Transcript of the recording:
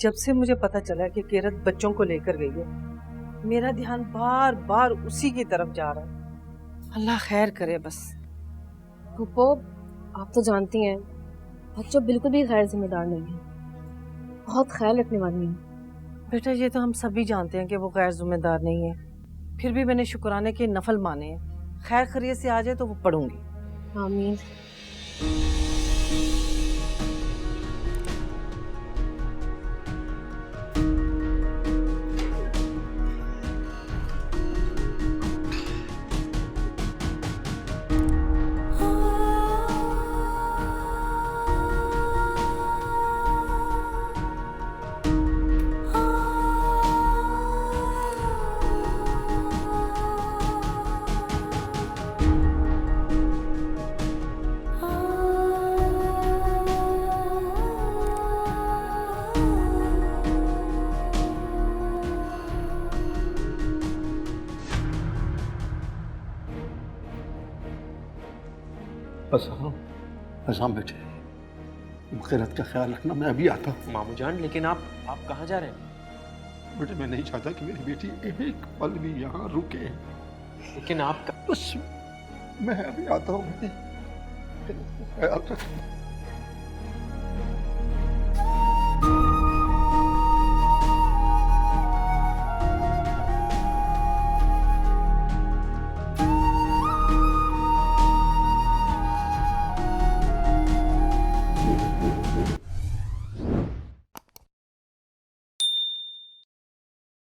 जब से मुझे पता चला कि किरत बच्चों को लेकर गई है, मेरा ध्यान बार बार उसी की तरफ जा रहा है। अल्लाह खैर करे बस। फूफो, आप तो जानती हैं बच्चों बिल्कुल भी गैर जिम्मेदार नहीं है, बहुत ख्याल रखने वाली हैं। बेटा ये तो हम सभी जानते हैं कि वो गैर जिम्मेदार नहीं है, फिर भी मैंने शुक्राने के नफल माने हैं। खैर खैरियत से आ जाए तो वो पढ़ूंगी। आमीन। असाम बेटे, किरत का ख्याल रखना, मैं अभी आता हूँ। मामू जान, लेकिन आप कहाँ जा रहे हैं? बेटे मैं नहीं चाहता कि मेरी बेटी एक पल भी यहाँ रुके। लेकिन आप बस मैं अभी आता हूँ बेटे, किरत का ख्याल रखना।